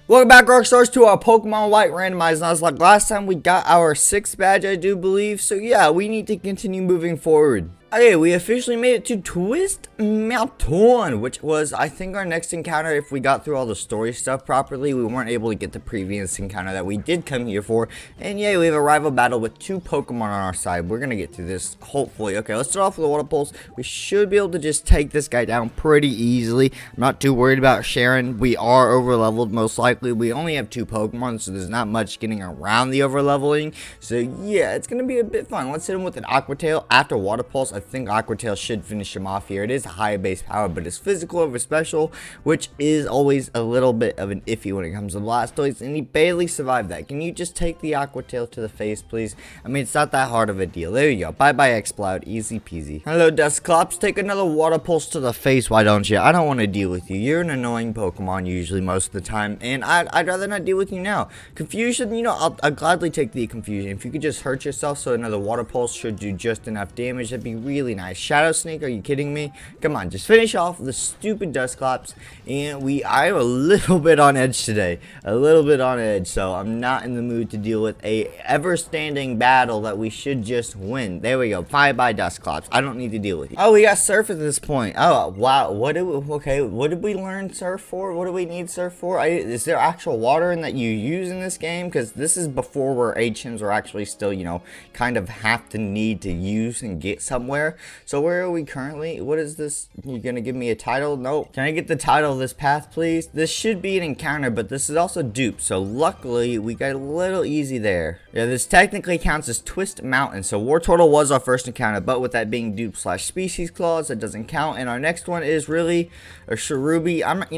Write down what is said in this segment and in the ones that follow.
Welcome back, Rockstars, to our Pokemon White Randomized NuzLocke. Last time we got our 6th badge, I do believe. So yeah, we need to continue moving forward. Okay, we officially made it to Twist Mountain, which was, I think, our next encounter. If we got through all the story stuff properly, we weren't able to get the previous encounter that we did come here for. And yeah, we have a rival battle with 2 Pokemon on our side. We're gonna get through this, hopefully. Okay, let's start off with the Water Pulse. We should be able to just take this guy down pretty easily. I'm not too worried about Sharon. We are over leveled, most likely. We only have 2 Pokemon, so there's not much getting around the over leveling. So yeah, it's gonna be a bit fun. Let's hit him with an Aqua Tail after Water Pulse. I think Aqua Tail should finish him off here. It is a high base power, but it's physical over special, which is always a little bit of an iffy when it comes to Blastoise, and he barely survived that. Can you just take the Aqua Tail to the face, please? I mean, it's not that hard of a deal. There you go. Bye-bye, Exploud. Easy peasy. Hello, Dusclops. Take another Water Pulse to the face, why don't you? I don't want to deal with you. You're an annoying Pokemon usually most of the time, and I'd rather not deal with you now. Confusion, you know, I'll gladly take the Confusion. If you could just hurt yourself so another Water Pulse should do just enough damage, that'd be really nice. Shadow Sneak, are you kidding me? Come on, just finish off the stupid Dusclops. And I'm a little bit on edge today. A little bit on edge, so I'm not in the mood to deal with a ever-standing battle that we should just win. There we go. Bye-bye, Dusclops. I don't need to deal with you. Oh, we got Surf at this point. Oh, wow. What did we learn Surf for? What do we need Surf for? Is there actual water in that you use in this game? Because this is before where HMs are actually still, you know, kind of have to need to use and get somewhere. So where are we currently? What is this? You're gonna give me a title? Nope. Can I get the title of this path, please? This should be an encounter, but this is also dupe. So luckily, we got a little easy there. Yeah, this technically counts as Twist Mountain. So War Turtle was our first encounter, but with that being dupe / species clause, that doesn't count. And our next one is really a Cherubi. I'm not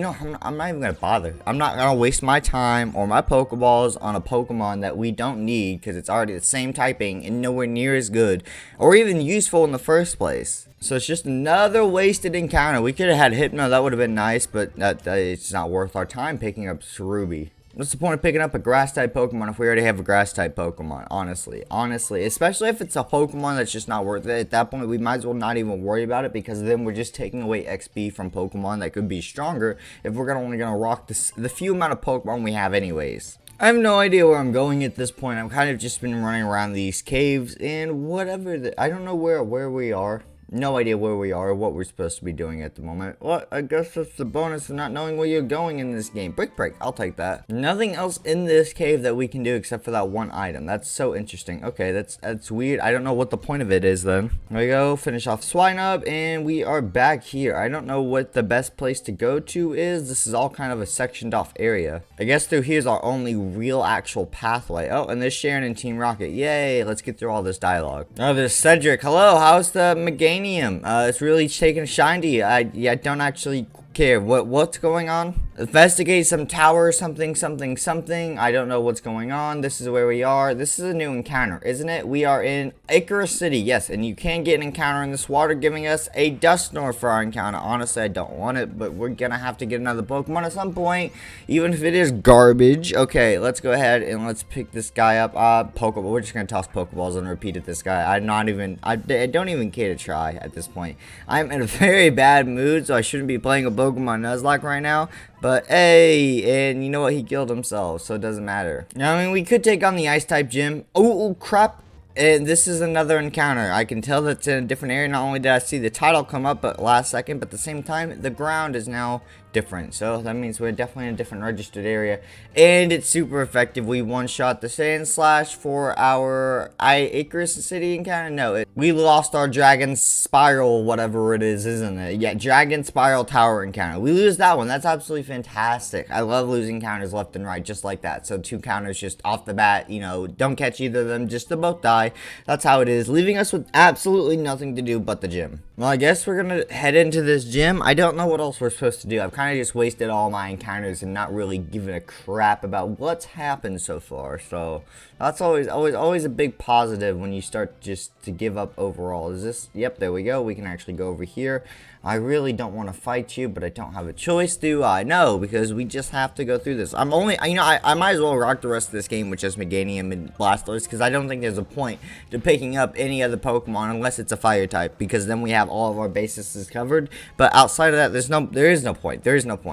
even gonna bother. I'm not gonna waste my time or my Pokeballs on a Pokemon that we don't need because it's already the same typing and nowhere near as good or even useful in the first place. So it's just another wasted encounter. We could have had Hypno, that would have been nice, but it's not worth our time picking up Cherubi. What's the point of picking up a grass-type Pokemon if we already have a grass-type Pokemon? Honestly, especially if it's a Pokemon that's just not worth it. At that point, we might as well not even worry about it because then we're just taking away XP from Pokemon that could be stronger if we're only gonna rock the few amount of Pokemon we have anyways. I have no idea where I'm going at this point. I've kind of just been running around these caves and whatever. I don't know where we are. No idea where we are or what we're supposed to be doing at the moment. Well, I guess that's the bonus of not knowing where you're going in this game. Brick Break, I'll take that. Nothing else in this cave that we can do except for that one item. That's so interesting. Okay, that's weird. I don't know what the point of it is then. There we go, finish off Swinub, and we are back here. I don't know what the best place to go to is. This is all kind of a sectioned off area. I guess through here's our only real actual pathway. Oh, and there's Sharon and Team Rocket. Yay, let's get through all this dialogue. Oh, there's Cedric. Hello, how's the Meganium? It's really taking a shine to you. I don't actually care. What's going on? Investigate some tower, something. I don't know what's going on. This is where we are. This is a new encounter, isn't it? We are in Icarus City, yes, and you can get an encounter in this water, giving us a Dusknoir for our encounter. Honestly, I don't want it, but we're gonna have to get another Pokemon at some point, even if it is garbage. Okay, let's go ahead and let's pick this guy up. Pokeball. We're just gonna toss Pokeballs and repeat at this guy. I don't even care to try at this point. I'm in a very bad mood, so I shouldn't be playing a Pokemon Nuzlocke right now. But hey, and you know what? He killed himself, so it doesn't matter. I mean, we could take on the Ice-type gym. Oh, crap. And this is another encounter. I can tell that's in a different area. Not only did I see the title come up at last second, but at the same time, the ground is now different. So that means we're definitely in a different registered area. And it's super effective. We one-shot the Sand Slash for our Icarus City encounter. No, we lost our Dragon Spiral, whatever it is, isn't it? Yeah, Dragon Spiral Tower encounter. We lose that one. That's absolutely fantastic. I love losing counters left and right, just like that. So 2 counters just off the bat, you know, don't catch either of them, just to both die. That's how it is, leaving us with absolutely nothing to do but the gym. Well, I guess we're gonna head into this gym. I don't know what else we're supposed to do. I've kind of just wasted all my encounters and not really given a crap about what's happened so far. So that's always a big positive when you start just to give up overall. Is this? Yep, there we go. We can actually go over here. I really don't want to fight you, but I don't have a choice, do I? No, because we just have to go through this. I might as well rock the rest of this game with just Meganium and Blastoise, because I don't think there's a point to picking up any other Pokemon unless it's a fire type, because then we have all of our bases covered. But outside of that, there is no point.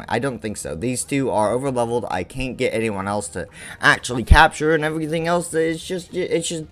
I don't think so. These two are over leveled. I can't get anyone else to actually capture, and everything else, it's just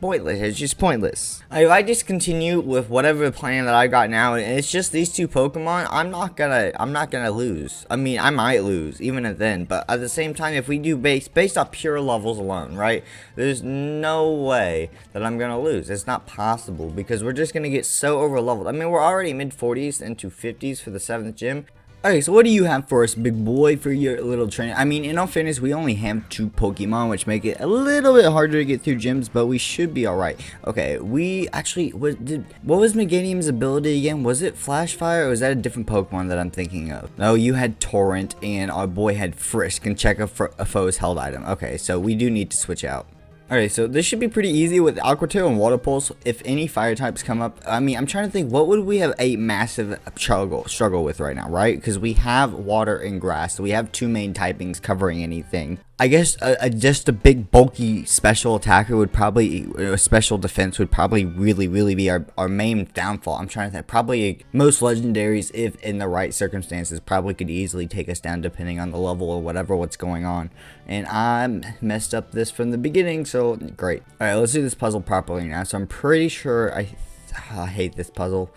pointless. It's just pointless. If I just continue with whatever plan that I got now, and it's just these two Pokemon, I'm not gonna lose. I mean, I might lose even then, but at the same time, if we do based off pure levels alone, right? There's no way that I'm gonna lose. It's not possible, because we're just gonna get so over leveled. I mean, we're already mid 40s into 50s for the 7th gym. Okay, so what do you have for us, big boy, for your little training? I mean, in all fairness, we only have 2 Pokemon, which make it a little bit harder to get through gyms, but we should be alright. Okay, we actually, what was Meganium's ability again? Was it Flash Fire, or was that a different Pokemon that I'm thinking of? No, you had Torrent, and our boy had Frisk, and check a foe's held item. Okay, so we do need to switch out. Alright, so this should be pretty easy with Aqua Tail and Water Pulse. If any fire types come up, I mean, I'm trying to think, what would we have a massive struggle with right now, right? Because we have water and grass, so we have 2 main typings covering anything. I guess just a big bulky special attacker would probably, special defense would probably really be our main downfall. I'm trying to think, probably most legendaries, if in the right circumstances, probably could easily take us down depending on the level or what's going on. And I messed up this from the beginning, so great. Alright, let's do this puzzle properly now. So I'm pretty sure, I hate this puzzle.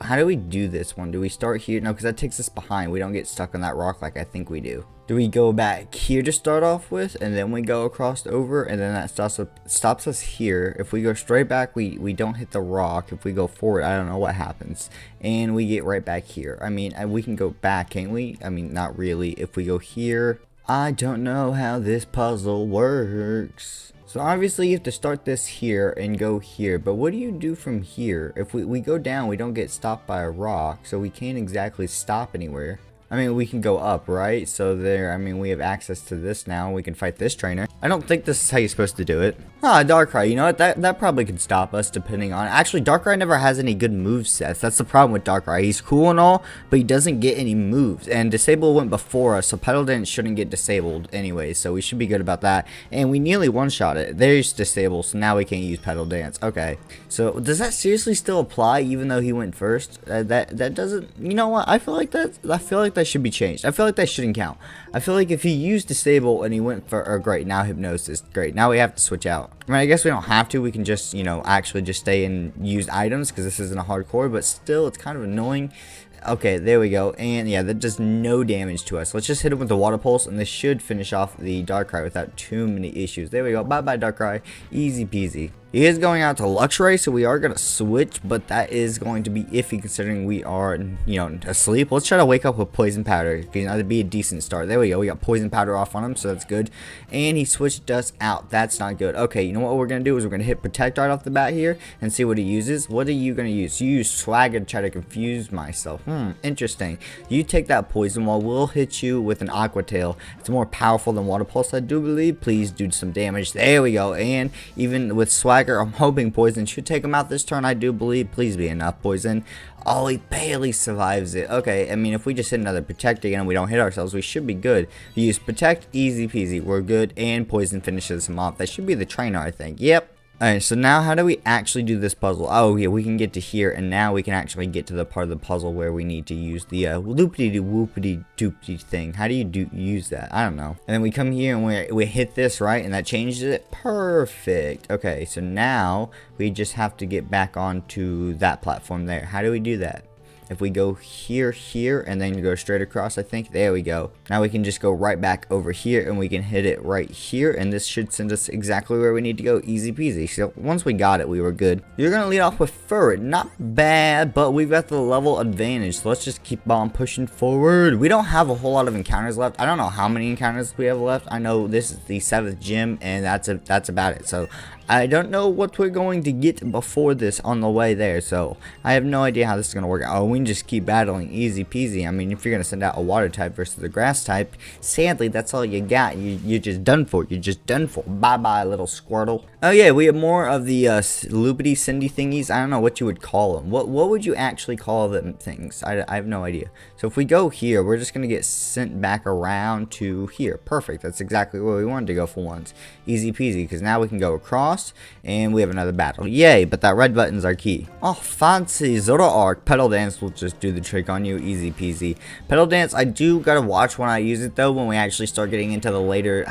How do we do this one? Do we start here? No, because that takes us behind. We don't get stuck on that rock like I think we do. Do we go back here to start off with, and then we go across over, and then that stops us here? If we go straight back, we don't hit the rock. If we go forward, I don't know what happens. And we get right back here. I mean, we can go back, can't we? I mean, not really. If we go here, I don't know how this puzzle works. So obviously you have to start this here and go here, but what do you do from here? If we go down, we don't get stopped by a rock, so we can't exactly stop anywhere. I mean, we can go up, right? So there, I mean, we have access to this now. We can fight this trainer. I don't think this is how you're supposed to do it. Darkrai, you know what? That probably could stop us depending on... Actually, Darkrai never has any good movesets. That's the problem with Darkrai. He's cool and all, but he doesn't get any moves. And Disable went before us, so Petal Dance shouldn't get disabled anyway, so we should be good about that. And we nearly one-shot it. There's Disable, so now we can't use Petal Dance. Okay. So, does that seriously still apply even though he went first? That doesn't... You know what? I feel like that should be changed. I feel like that shouldn't count. I feel like if he used Disable and he went for... great, now Hypnosis. Great, now we have to switch out. I mean, I guess we don't have to. We can just, you know, actually just stay and use items because this isn't a hardcore, but still, it's kind of annoying. Okay, there we go. And yeah, that does no damage to us. Let's just hit him with the Water Pulse, and this should finish off the Darkrai without too many issues. There we go. Bye-bye, Darkrai. Easy peasy. He is going out to Luxray, so we are going to switch, but that is going to be iffy considering we are, you know, asleep. Let's try to wake up with Poison Powder. That'd be a decent start. There we go. We got Poison Powder off on him, so that's good. And he switched us out. That's not good. Okay, you know what we're going to do is we're going to hit Protect right off the bat here and see what he uses. What are you going to use? You use Swagger to try to confuse myself. Interesting. You take that Poison Wall. We'll hit you with an Aqua Tail. It's more powerful than Water Pulse, I do believe. Please do some damage. There we go. And even with Swagger, I'm hoping Poison should take him out this turn, I do believe. Please be enough Poison. Oh, he barely survives it. Okay, I mean, if we just hit another Protect again and we don't hit ourselves, we should be good. We use Protect, easy peasy, we're good, and Poison finishes him off. That should be the trainer, I think. Yep. Alright, so now how do we actually do this puzzle? Oh, yeah, we can get to here, and now we can actually get to the part of the puzzle where we need to use the loopity-doopity thing. How do you use that? I don't know. And then we come here and we hit this, right? And that changes it. Perfect. Okay, so now we just have to get back onto that platform there. How do we do that? If we go here, and then go straight across, I think. There we go. Now we can just go right back over here, and we can hit it right here, and this should send us exactly where we need to go. Easy peasy. So once we got it, we were good. You're going to lead off with Furret. Not bad, but we've got the level advantage, so let's just keep on pushing forward. We don't have a whole lot of encounters left. I don't know how many encounters we have left. I know this is the 7th gym, and that's about it. So I don't know what we're going to get before this on the way there, so I have no idea how this is going to work. Oh, we can just keep battling, easy peasy. I mean, if you're going to send out a water type versus a grass type, sadly, that's all you got. You're just done for. You're just done for. Bye-bye, little Squirtle. Oh, yeah, we have more of the loopity cindy thingies. I don't know what you would call them. What would you actually call them things? I have no idea. So if we go here, we're just going to get sent back around to here. Perfect. That's exactly where we wanted to go for once. Easy peasy, because now we can go across, and we have another battle. Yay, but that red button's our key. Oh, fancy Zora Arc. Pedal Dance will just do the trick on you. Easy peasy. Pedal Dance, I do got to watch when I use it, though, when we actually start getting into the later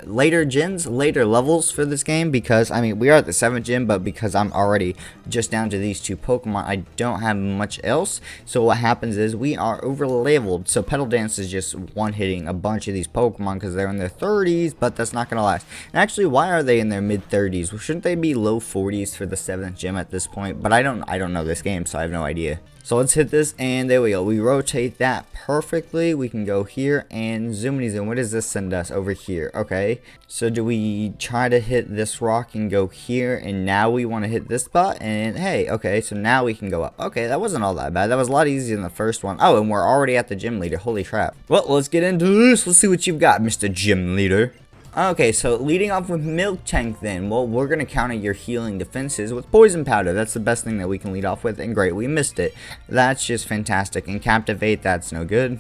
later levels for this game, because, I mean, we are at the 7th gen, but because I'm already just down to these 2 Pokemon, I don't have much else. So what happens is we are over leveled. So Pedal Dance is just one-hitting a bunch of these Pokemon because they're in their 30s, but that's not going to last. And actually, why are they in their mid-30s? Well, shouldn't they be low 40s for the 7th gym at this point? But I don't know this game, so I have no idea. So let's hit this, and there we go. We rotate that perfectly. We can go here and zoomity zoom. What does this send us over here? Okay, so do we try to hit this rock and go here, and now we want to hit this spot, and hey, okay, so now we can go up. Okay, that wasn't all that bad. That was a lot easier than the first one. Oh, and we're already at the gym leader. Holy crap. Well, let's get into this. Let's see what you've got, Mr. Gym Leader. Okay, so leading off with Milk Tank then, well, we're going to counter your healing defenses with Poison Powder. That's the best thing that we can lead off with, and great, we missed it. That's just fantastic. And Captivate, that's no good.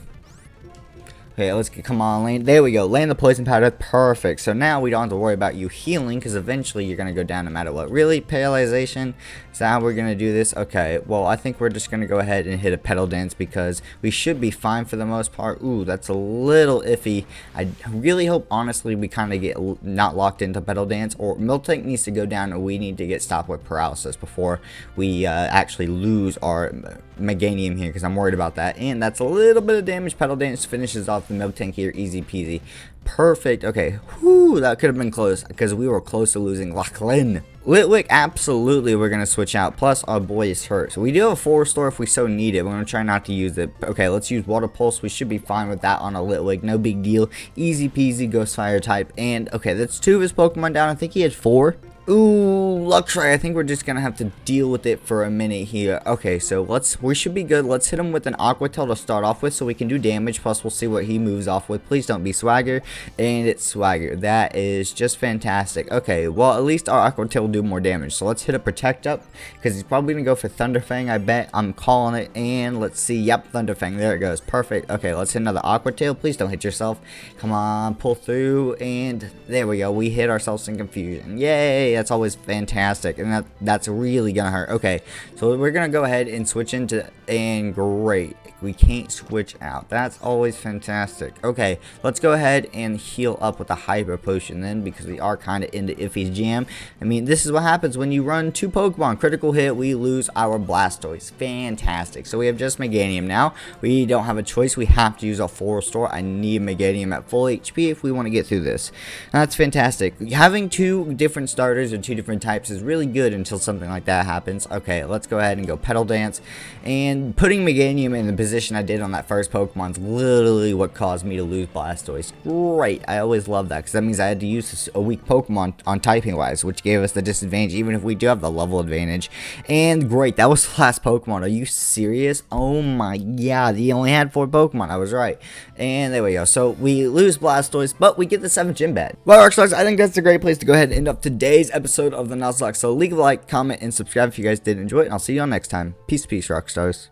Okay, let's get, come on, land. There we go. Land the Poison Powder. Perfect. So now we don't have to worry about you healing, because eventually you're going to go down no matter what. Really? Paralyzation? Is that how we're going to do this? Okay, well, I think we're just going to go ahead and hit a Pedal Dance, because we should be fine for the most part. Ooh, that's a little iffy. I really hope, honestly, we kind of get not locked into Pedal Dance, or Milk Tank needs to go down, or we need to get stopped with Paralysis before we actually lose our Meganium here, because I'm worried about that. And that's a little bit of damage. Pedal Dance finishes off the Milk Tank here, easy peasy. Perfect. Okay, whew, that could have been close, because we were close to losing Lachlan. Litwick, absolutely, we're going to switch out. Plus, our boy is hurt. So we do have a 4-star if we so need it. We're going to try not to use it. Okay, let's use Water Pulse. We should be fine with that on a Litwick. No big deal. Easy peasy, Ghost Fire type. And, okay, that's 2 of his Pokemon down. I think he had 4. Ooh, Luxray, I think we're just gonna have to deal with it for a minute here. Okay, so we should be good. Let's hit him with an Aqua Tail to start off with so we can do damage, plus we'll see what he moves off with. Please don't be Swagger, and it's Swagger. That is just fantastic. Okay, well, at least our Aqua Tail will do more damage. So let's hit a Protect up, because he's probably gonna go for Thunderfang, I bet. I'm calling it, and let's see. Yep, Thunderfang, there it goes. Perfect. Okay, let's hit another Aqua Tail. Please don't hit yourself. Come on, pull through, and there we go. We hit ourselves in Confusion. Yay! That's always fantastic, and that's really gonna hurt. Okay, so we're gonna go ahead and switch into, and great, we can't switch out. That's always fantastic. Okay, let's go ahead and heal up with a Hyper Potion then, because we are kind of into Iffy's jam. I mean, this is what happens when you run 2 Pokemon. Critical hit, we lose our Blastoise. Fantastic. So we have just Meganium now. We don't have a choice. We have to use a 4-star. I need Meganium at full HP if we want to get through this. That's fantastic. Having 2 different starters or 2 different types is really good until something like that happens. Okay, let's go ahead and go Pedal Dance. And putting Meganium in the position I did on that first Pokemon is literally what caused me to lose Blastoise. Great. I always love that, because that means I had to use a weak Pokemon on typing wise, which gave us the disadvantage, even if we do have the level advantage. And great, that was the last Pokemon. Are you serious? Oh my god, he only had 4 Pokemon. I was right. And there we go. So we lose Blastoise, but we get the 7th gym badge. Well, Rockstars, I think that's a great place to go ahead and end up today's episode of the NuzLocke. So leave a like, comment, and subscribe if you guys did enjoy it, and I'll see you all next time. Peace, Rockstars.